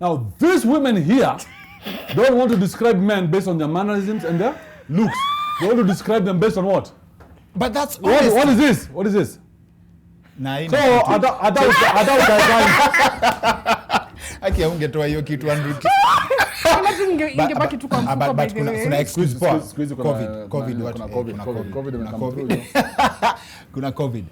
Now, these women here don't want to describe men based on their mannerisms and their looks. They want to describe them based on what? But that's what is this? What is this? So, Aki ungetoa hiyo kitu Andrew. Ingebaki tu kwa mfuko by the way. Kuna excuse for COVID. Kuna COVID.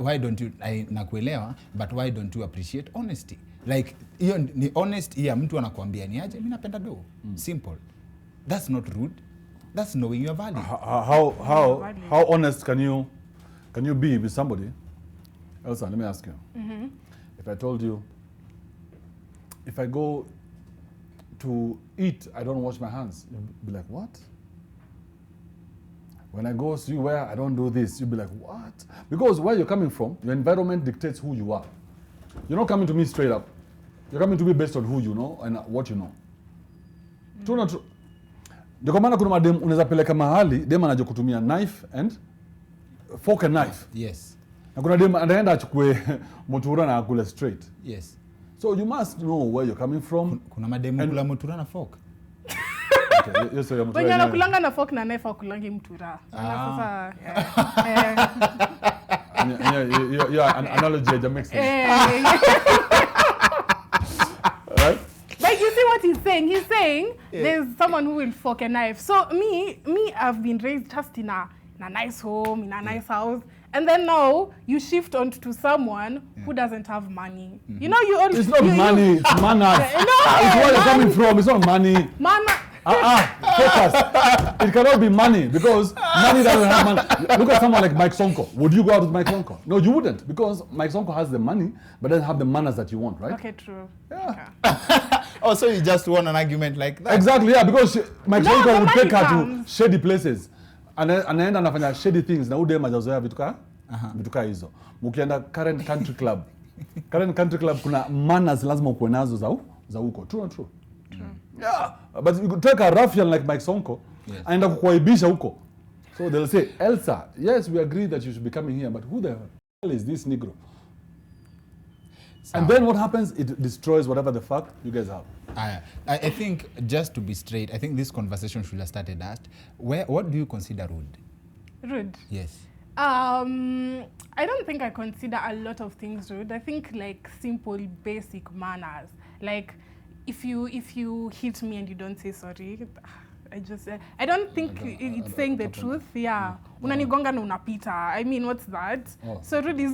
Why don't you nakuelewa, but why don't you appreciate honesty? Like hiyo ni honest ya mtu anakuambia ni aje mimi napenda do. Simple. That's not rude. That's knowing your value. How honest can you be with somebody? Elsa, let me ask you. If I told you, if I go to eat, I don't wash my hands, you'd be like, what? When I go see where I don't do this, you'd be like, what? Because where you're coming from, your environment dictates who you are. You're not coming to me straight up. You're coming to me based on who you know and what you know. True not true? Ndio kwa maana kuna madem unaweza peleka mahali, dem anajua kutumia knife and fork and knife. Yes. Na kuna dem anaenda achukue motura na akule straight. Yes. So you must know where you're coming from. Kuna mademu kula motura na fork. Okay, yes, so when you're kulanga na fork na knife akulangi mtura. Sasa yeah, an analogy makes sense. Right? Like you see what he's saying? He's saying there's someone who will fork a knife. So me, I've been raised just in a nice home, in a nice house. And then now you shift on to someone who doesn't have money. You know, you only... It's not money, it's manners. It's where you're coming from, it's not money. Focus. It cannot be money because money doesn't have money. Look at someone like Mike Sonko. Would you go out with Mike Sonko? No, you wouldn't because Mike Sonko has the money but doesn't have the manners that you want, right? Okay, true. Yeah. Oh, so you just want an argument like that? Exactly, yeah, because Mike Sonko would take her to shady places. Anaenda anafanya shady things na ude majazoea vituka hizo. Mukienda current country club. Current country club kuna manners lazima ukuwe nazo za huko. True or true? True. Yeah, but you could take a ruffian like Mike Sonko aenda kukuaibisha huko. So they'll say, Elsa, yes, we agree that you should be coming here, but who the hell is this Negro? And then what happens? It destroys whatever the fuck you guys have. I think, just to be straight, I think this conversation should have started at, what do you consider rude? Rude? Yes. I don't think I consider a lot of things rude. I think like simple, basic manners. Like if you hit me and you don't say sorry, I don't think it's saying the truth. Yeah. Unanigonga na unapita. I mean, what's that? Oh. So rude is...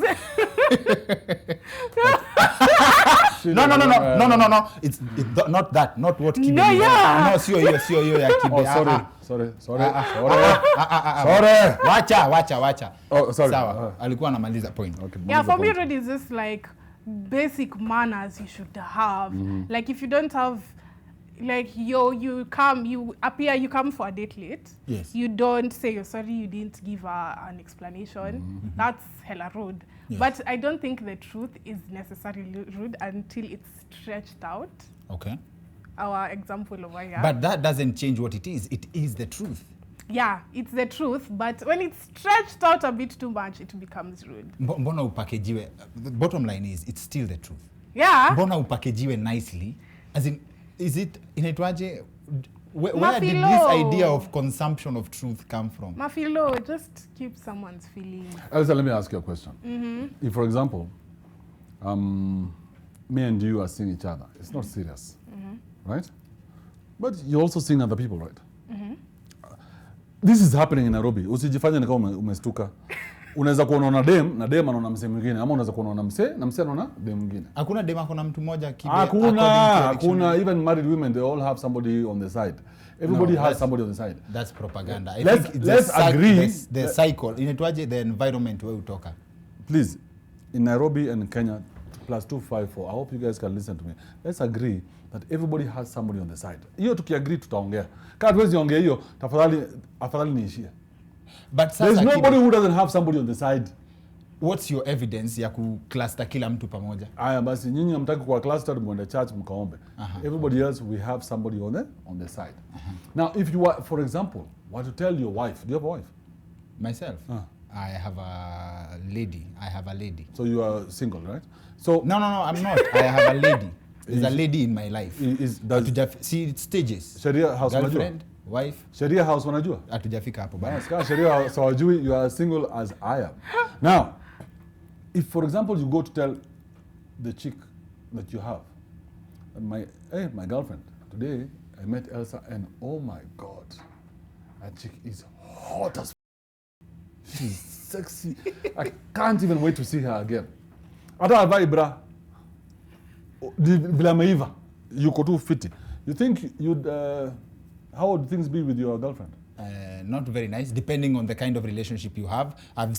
No. It's not that. Not what Kibe. No, yeah. No, sio hiyo ya Kibe. Oh, sorry. Sorry. Wacha. Oh, sorry. Sawa. Alikuwa anamaliza point. Okay. Yeah, for me rude is just like basic manners you should have. Like if you don't have, like you come for a date late. Yes. You don't say you're sorry, you didn't give an explanation. That's hella rude. Yes. But I don't think the truth is necessarily rude until it's stretched out. Okay. Our example over here. But that doesn't change what it is. It is the truth. Yeah, it's the truth, but when it's stretched out a bit too much, it becomes rude. Mbona upakejiwe? The bottom line is, it's still the truth. Yeah. Mbona upakejiwe nicely? As in, is it, inaitwaje, where did this idea of consumption of truth come from? Mafilo, just keep someone's feelings. Elsa, let me ask you a question. If, for example, me and you are seeing each other, it's not serious, right? But you're also seeing other people, right? This is happening in Nairobi. Usijifanye kama umestuka. Unaweza kuona dem na dem anaona msee mwingine, ama unaweza kuona msee na msee anaona dem mwingine. Hakuna dem akona mtu mmoja Kibe. Hakuna. Even married women, they all have somebody on the side. Everybody has somebody on the side. That's propaganda. Let's agree. The cycle. Inaitwaje the environment where utoka. Please, in Nairobi and Kenya, +254. I hope you guys can listen to me. Let's agree that everybody has somebody on the side. Hiyo tukiagree tutaongea. Kama tuwezi ongea hiyo, afadhali niishie. But there's nobody who doesn't have somebody on the side. What's your evidence ya kucluster kila mtu pamoja? Aya basi nyinyi hamtaki kuwa clustered, mwende church mkaombe. Everybody else, we have somebody on the side. Now if you are, for example, want to tell your wife, do you have a wife? Myself? I have a lady. So you are single, right? So No, I'm not. I have a lady. There's a lady in my life. See stages. Sharia house girlfriend, wife. Sharia house wanajua? Hatujafika hapo bana. Kama Sharia house hawajui, you are single as I am. Now, if for example you go to tell the chick that you have, my girlfriend, today I met Elsa and oh my God, that chick is hot as she's sexy. I can't even wait to see her again. Hata avai bra. Vile ameiva. Yuko tu fiti. You think you'd how would things be with your girlfriend? Not very nice, depending on the kind of relationship you have.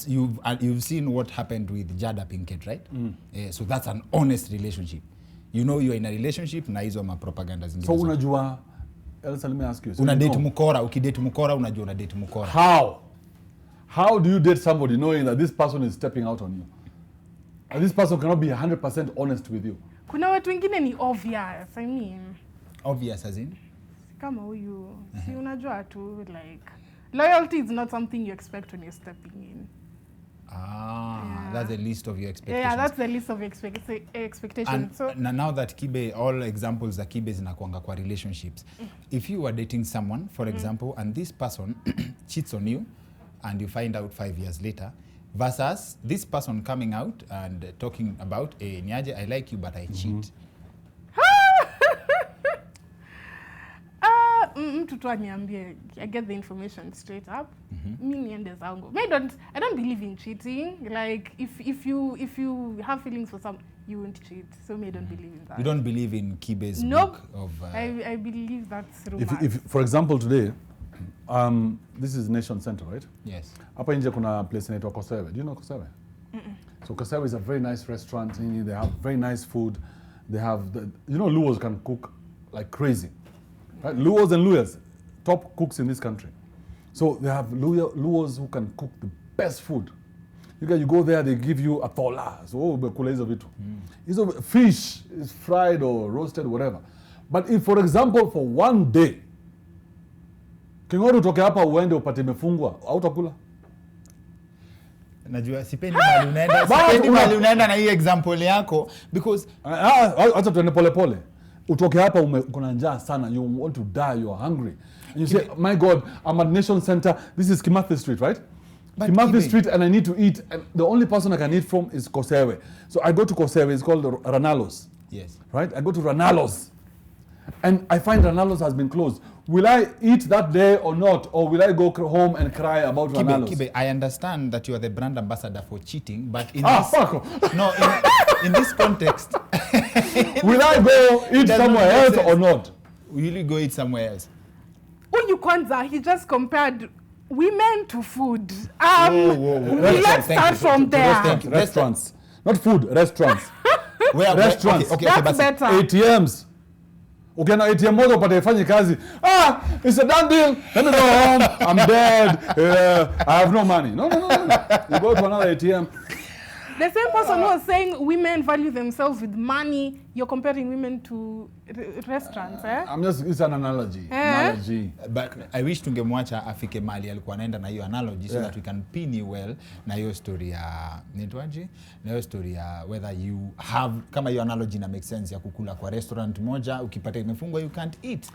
You've seen what happened with Jada Pinkett, right? So that's an honest relationship. You know you're in a relationship na hizo propaganda zingine. So unajua, Elsa, let me ask you. So una date mukora, ukidate mukora unajua una date mukora. How do you date somebody knowing that this person is stepping out on you? And this person cannot be 100% honest with you? Kuna watu wengine ni obvious. I mean, obvious as in? Kama huyu, si unajua tu, like, loyalty is not something you expect when you're stepping in. That's the list of your expectations. Yeah, that's the list of expectations. And so now that Kibe, all examples that Kibe zinakuanga kwa relationships. If you are dating someone, for example, and this person cheats on you, and you find out 5 years later, versus this person coming out and talking about, Niaje, I like you, but I cheat. Mtu tu aniambie, I get the information straight up. Mi niende zangu. I don't believe in cheating. Like if you have feelings for some, you won't cheat. So I don't believe in that. You don't believe in Kibe's book of I believe that's romance. If for example today, this is Nation Center, right? Yes. Hapa nje kuna place inaitwa Kosewe. Do you know Kosewe? So Kosewe is a very nice restaurant. They have very nice food. They have Luos can cook like crazy. Right? Luos and Luyas, top cooks in this country. So they have Luos who can cook the best food. You go there, they give you a tola. So bekula hizo vitu. Hizo fish is fried or roasted, whatever. But if, for example, for one day, Kingoru utoke hapa uende upate imefungwa, hautakula? Najua sipendi mali unaenda na hii example yako because acha tuende pole pole. Utoke hapa kuna njaa sana, you want to die, you are hungry. And you say, my God, I'm at Nation Center, this is Kimathi Street, right? But Kimathi Street, and I need to eat, and the only person I can eat from is Kosewe. So I go to Kosewe, it's called Ranalos. Yes. Right? I go to Ranalos. And I find Ranalos has been closed. Will I eat that day or not? Or will I go home and cry about Ranalos? Kibe, I understand that you are the brand ambassador for cheating, but in in this context... Will I go eat somewhere else or not? Will you go eat somewhere else? Uyu Kwanza, he just compared women to food. Let's start from there. Restaurants. Not food, restaurants. Restaurants. Okay, that's better. ATMs. Okay, now ATM moja upate ifanye kazi. It's a done deal. Let me go home. I'm dead. I have no money. No. You go to another ATM. The same person who was saying women value themselves with money, you're comparing women to restaurants, eh? It's an analogy. Analogy. But I wish tungemwacha afike mali alikuwa anaenda na hiyo analogy so that we can pin you well na hiyo story ya nitwaje? Na hiyo story ya whether you have kama hiyo analogy na make sense ya kukula kwa restaurant moja ukipata imefungwa you can't eat.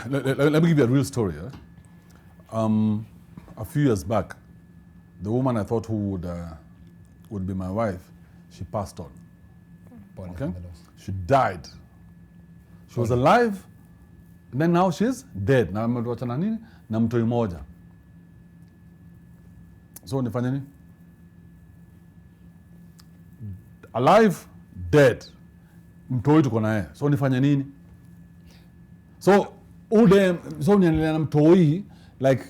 Let me give you a real story. A few years back, the woman I thought who would be my wife, she passed on. Okay? She died. She was alive, and then now she's dead. Na amewachana nini? Na mtoi moja. So nifanye nini? Alive, dead. Mtoi tuko naye. So nifanye nini? So niendelea na mtoi, like,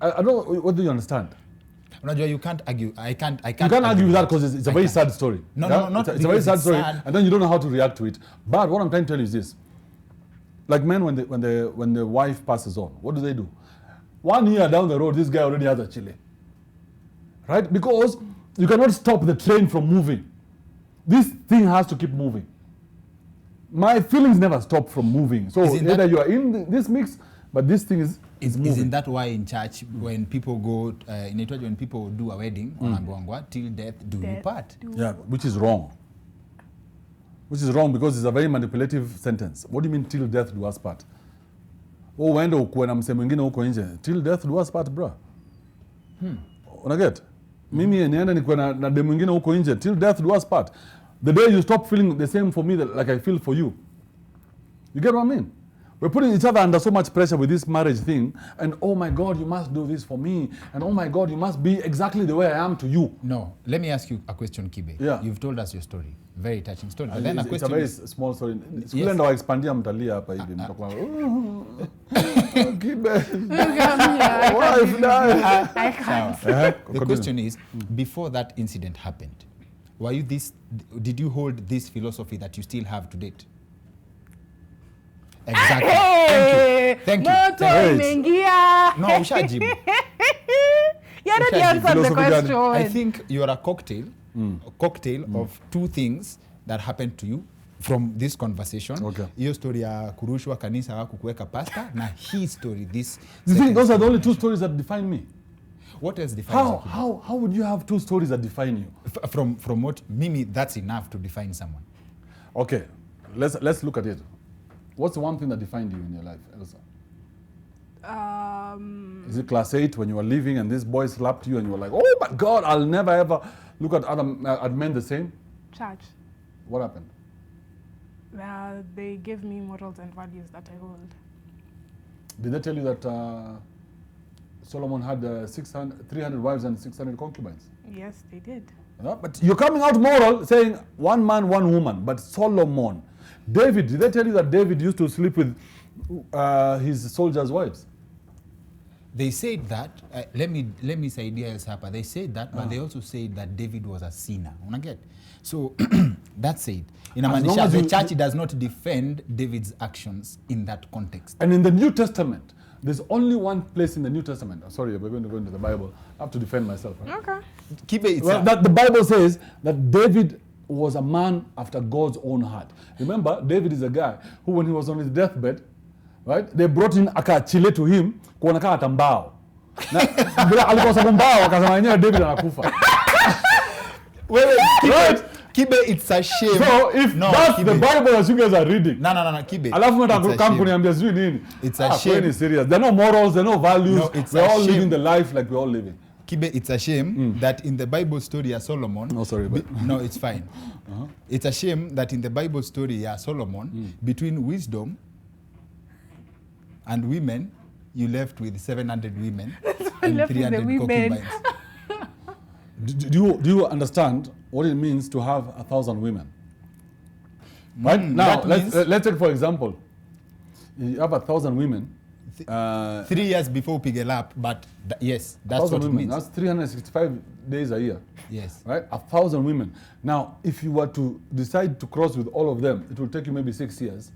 I don't know, what do you understand? Unajua, you can't argue. I can't You can't argue with that because it's a very sad story. No, it's a very sad story, and then you don't know how to react to it. But what I'm trying to tell you is this: like men, when the wife passes on, what do? 1 year down the road, this guy already has a chile, right? Because you cannot stop the train from moving. This thing has to keep moving. My feelings never stop from moving. So either you are in this mix, but this thing is moving. Isn't that why in church when people go when people do a wedding, till death do you part? Yeah, which is wrong. which is wrong because it's a very manipulative sentence. What do you mean till death do us part? Oh, uende ukuwe na msemo mwingine huko nje. Till death do us part, bro. Unaget? Mimi nienda nikuwe na demu mwingine huko nje. Till death do us part. The day you stop feeling the same for me like I feel for you. You get what I mean? We're putting each other under so much pressure with this marriage thing, and oh my God, you must do this for me, and oh my God, you must be exactly the way I am to you. No, let me ask you a question, Kibe. Yeah. You've told us your story. Very touching story. But Then it's a very small story. Yes. Ndo expandia mtalia hapa hivi. Mtakuwa, Kibe. Wife died. I can't. The question is, before that incident happened, did you hold this philosophy that you still have to date? Exactly. Hey, Thank you. Moto imeingia. No, ushajibu. You already answered the question. I think you are a cocktail of two things that happened to you from this conversation. Okay. Hiyo story ya kurushwa kanisa wako kuweka pasta na hii story this. You think those are the only two stories that define me? What else defines you? How would you have two stories that define you? From what Mimi, that's enough to define someone. Okay, let's look at it. What's the one thing that defined you in your life, Elsa? Is it class 8 when you were leaving and this boy slapped you and you were like, oh my God, I'll never ever look at men the same? Church. What happened? Well, they gave me morals and values that I hold. Did they tell you that Solomon had 300 wives and 600 concubines? Yes, they did. Yeah, but you're coming out moral saying one man, one woman, but Solomon. David, did they tell you that David used to sleep with his soldiers' wives? They said that, let me say ideas hapa. They said that, but they also said that David was a sinner. Unaget? So that's it. Inamaanisha the church does not defend David's actions in that context. And in the New Testament, there's only one place in the New Testament. Sorry, we're going to go into the Bible. I have to defend myself. Right? Okay. Keep it. That the Bible says that David was a man after God's own heart. Remember, David is a guy who, when he was on his deathbed, right, they brought in akachile to him kuona kama tambao. Na bila alikosa kumbao akasema yenyewe David anakufa. Wewe, right? Kibe, it's a shame. So if that's Kibe. the Bible as you guys are reading. No, Kibe. Alafu mta kampuni ambia sijui nini. It's a shame. Really serious. There are no morals, there are no values. No, it's we're a all shame. living the life like we're all living. Kibe, it's a shame that in the Bible story of Solomon... Oh, sorry. But no, it's fine. It's a shame that in the Bible story of Solomon, between wisdom and women, you left with 700 women and left with 300 the women. concubines. do you understand what it means to have 1,000 women? Right? Now, let's take for example, you have 1,000 women. 3 years before Pigelap, but yes, that's what it means. That's 365 days a year. Yes. Right? 1,000 women. Now, if you were to decide to cross with all of them, it will take you maybe 6 years.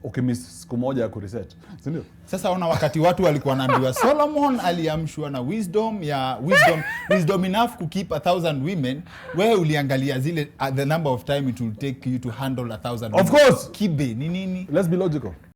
Okay, miss siku moja ya kuresearch. Sindio? Sasa ona wakati watu walikuwa wanaambiwa Solomon aliamshwa na wisdom enough to keep 1,000 women, wewe uliangalia zile the number of time it will take you to handle 1,000 women. Of course. Kibe, ni nini? Let's be logical.